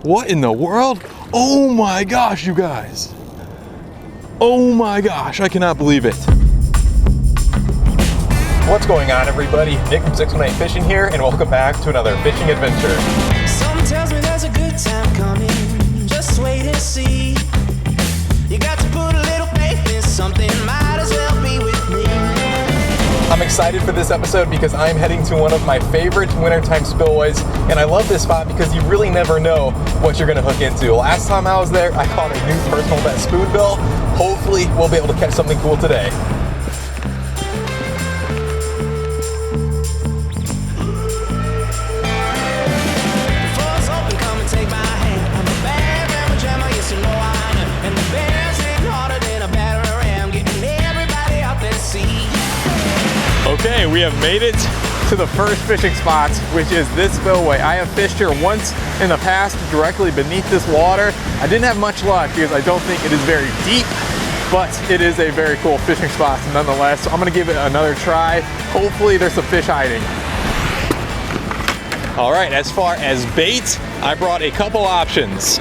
What in the world? Oh my gosh, you guys. Oh my gosh, I cannot believe it. What's going on, everybody? Nick from 618 Fishing here, and welcome back to another fishing adventure. Something tells me there's a good time coming. Just wait and see. You got to put a little faith in something, might as well be with me. I'm excited for this episode because I'm heading to one of my favorite wintertime spillways, and I love this spot because you really never know what you're gonna hook into. Last time I was there, I caught a new personal best spoonbill. Hopefully, we'll be able to catch something cool today. Okay, we have made it to the first fishing spot, which is this spillway. I have fished here once in the past, directly beneath this water. I didn't have much luck because I don't think it is very deep, but it is a very cool fishing spot nonetheless. So I'm gonna give it another try. Hopefully there's some fish hiding. All right, as far as bait, I brought a couple options.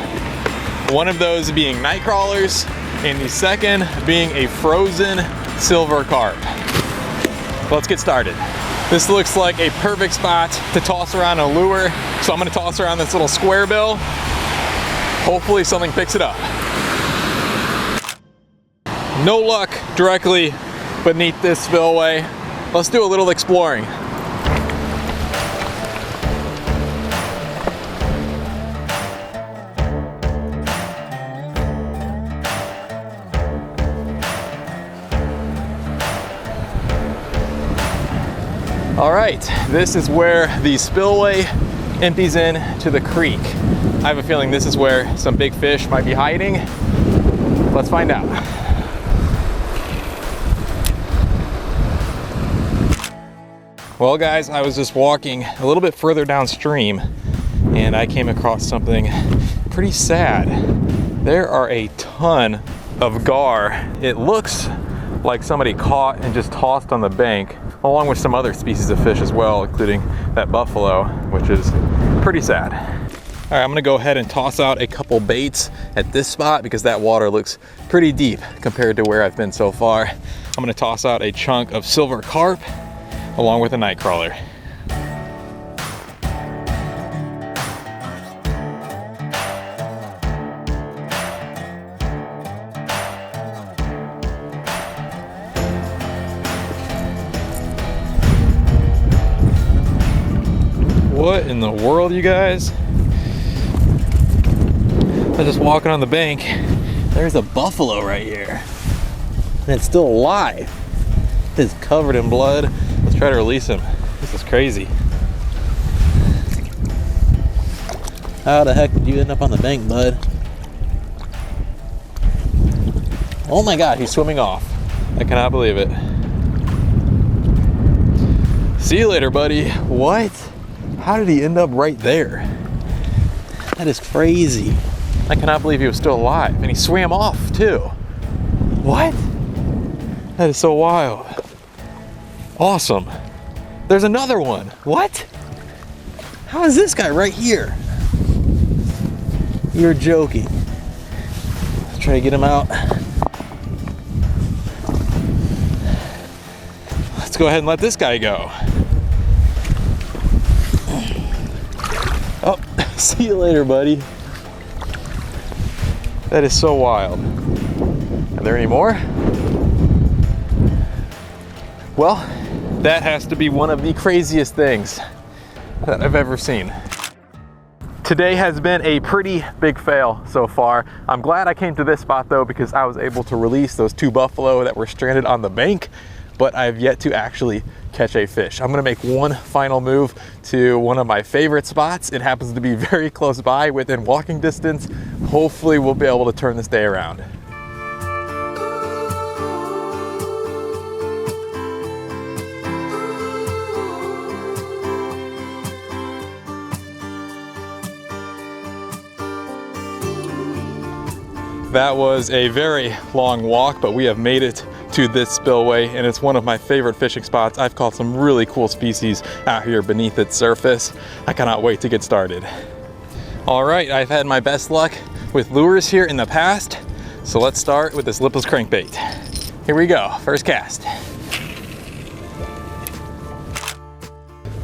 One of those being night crawlers, and the second being a frozen silver carp. Let's get started. This looks like a perfect spot to toss around a lure. So I'm gonna toss around this little square bill. Hopefully something picks it up. No luck directly beneath this spillway. Let's do a little exploring. All right, this is where the spillway empties in to the creek. I have a feeling this is where some big fish might be hiding. Let's find out. Well guys, I was just walking a little bit further downstream and I came across something pretty sad. There are a ton of gar. It looks like somebody caught and just tossed on the bank, along with some other species of fish as well, including that buffalo, which is pretty sad. All right, I'm gonna go ahead and toss out a couple baits at this spot because that water looks pretty deep compared to where I've been so far. I'm gonna toss out a chunk of silver carp along with a night crawler. What in the world, you guys? I'm just walking on the bank. There's a buffalo right here. And it's still alive. It's covered in blood. Let's try to release him. This is crazy. How the heck did you end up on the bank, bud? Oh my God, he's swimming off. I cannot believe it. See you later, buddy. What? How did he end up right there? That is crazy. I cannot believe he was still alive. And he swam off too. What? That is so wild. Awesome. There's another one. What? How is this guy right here? You're joking. Let's try to get him out. Let's go ahead and let this guy go. Oh, see you later, buddy. That is so wild. Are there any more? Well, that has to be one of the craziest things that I've ever seen. Today has been a pretty big fail so far. I'm glad I came to this spot though because I was able to release those two buffalo that were stranded on the bank, but I've yet to actually catch a fish. I'm gonna make one final move to one of my favorite spots. It happens to be very close by, within walking distance. Hopefully we'll be able to turn this day around. That was a very long walk, but we have made it to this spillway, and it's one of my favorite fishing spots. I've caught some really cool species out here beneath its surface. I cannot wait to get started. All right, I've had my best luck with lures here in the past, so let's start with this lipless crankbait. Here we go, first cast.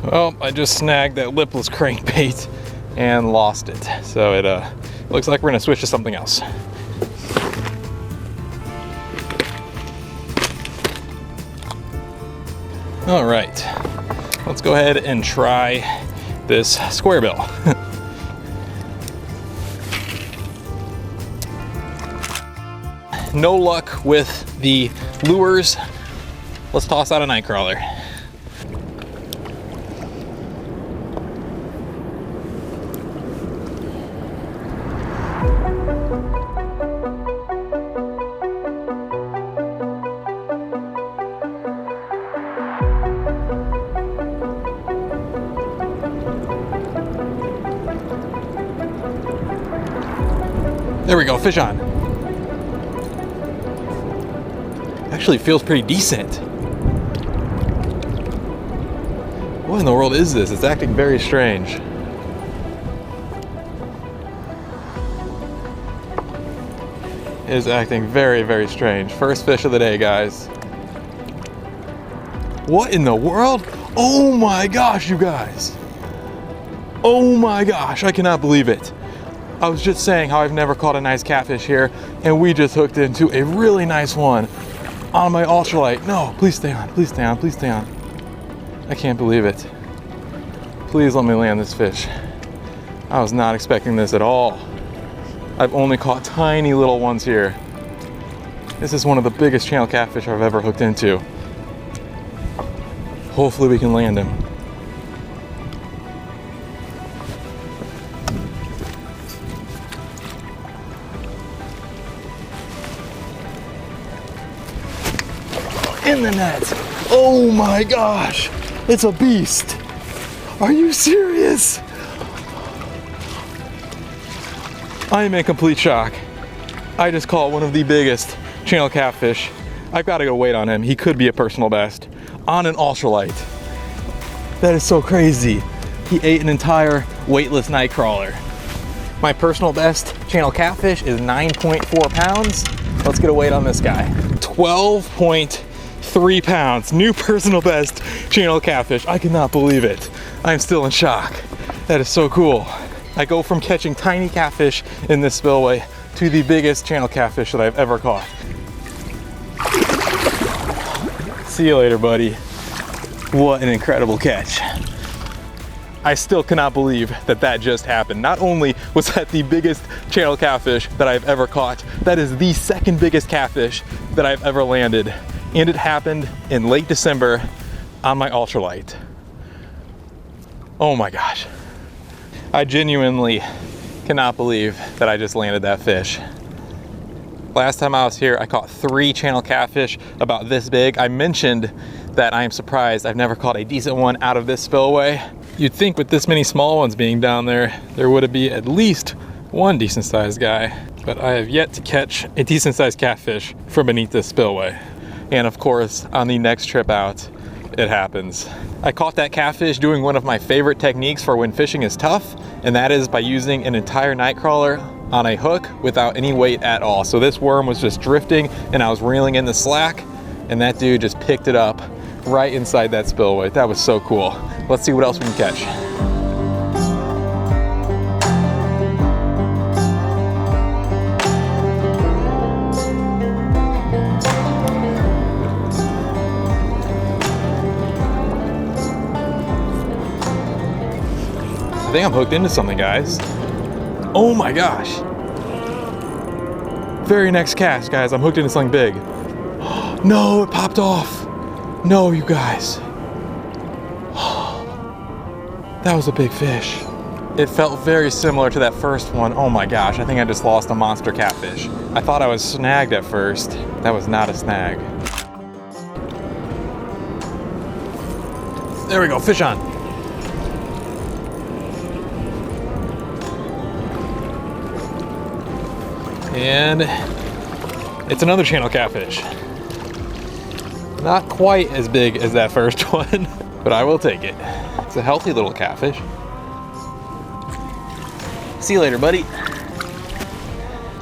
Well, I just snagged that lipless crankbait and lost it. So it looks like we're gonna switch to something else. All right, let's go ahead and try this square bill. No luck with the lures. Let's toss out a night crawler. There we go, fish on. Actually feels pretty decent. What in the world is this? It's acting very strange. It is acting very, very strange. First fish of the day, guys. What in the world? Oh my gosh, you guys. Oh my gosh, I cannot believe it. I was just saying how I've never caught a nice catfish here, and we just hooked into a really nice one on my ultralight. No, please stay on, please stay on, please stay on. I can't believe it. Please let me land this fish. I was not expecting this at all. I've only caught tiny little ones here. This is one of the biggest channel catfish I've ever hooked into. Hopefully we can land him. In the net. Oh my gosh, it's a beast. Are you serious? I am in complete shock. I just caught one of the biggest channel catfish. I've got to go wait on him. He could be a personal best on an ultralight. That is so crazy. He ate an entire weightless night crawler. My personal best channel catfish is 9.4 pounds. Let's get a weight on this guy. 12.3 pounds, new personal best channel catfish. I cannot believe it. I'm still in shock. That is so cool. I go from catching tiny catfish in this spillway to the biggest channel catfish that I've ever caught. See you later, buddy. What an incredible catch. I still cannot believe that that just happened. Not only was that the biggest channel catfish that I've ever caught, that is the second biggest catfish that I've ever landed. And it happened in late December on my ultralight. Oh my gosh. I genuinely cannot believe that I just landed that fish. Last time I was here, I caught 3 channel catfish about this big. I mentioned that I am surprised I've never caught a decent one out of this spillway. You'd think with this many small ones being down there would be at least one decent sized guy, but I have yet to catch a decent sized catfish from beneath this spillway. And of course, on the next trip out, it happens. I caught that catfish doing one of my favorite techniques for when fishing is tough, and that is by using an entire night crawler on a hook without any weight at all. So this worm was just drifting and I was reeling in the slack, and that dude just picked it up right inside that spillway. That was so cool. Let's see what else we can catch. I think I'm hooked into something, guys. Oh my gosh. Very next cast, guys, I'm hooked into something big. No, it popped off. No, you guys. That was a big fish. It felt very similar to that first one. Oh my gosh, I think I just lost a monster catfish. I thought I was snagged at first. That was not a snag. There we go, fish on. And it's another channel catfish. Not quite as big as that first one, but I will take it. It's a healthy little catfish. See you later, buddy.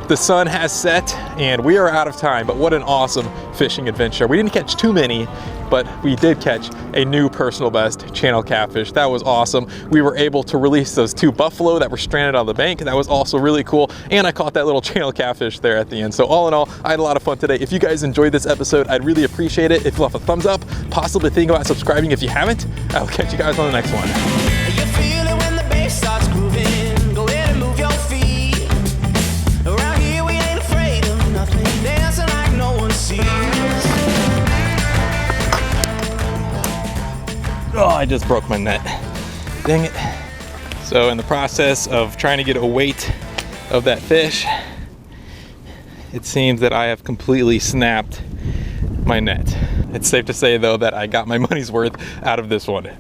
The sun has set and we are out of time, but what an awesome fishing adventure. We didn't catch too many, but we did catch a new personal best channel catfish. That was awesome. We were able to release those 2 buffalo that were stranded on the bank. That was also really cool. And I caught that little channel catfish there at the end. So all in all, I had a lot of fun today. If you guys enjoyed this episode, I'd really appreciate it if you left a thumbs up, possibly think about subscribing if you haven't. I'll catch you guys on the next one. You feel it when the bass starts grooving. Go ahead and move your feet. Around here we ain't afraid of nothing. Dancing like no one sees. Oh, I just broke my net. Dang it. So in the process of trying to get a weight of that fish, it seems that I have completely snapped my net. It's safe to say though that I got my money's worth out of this one.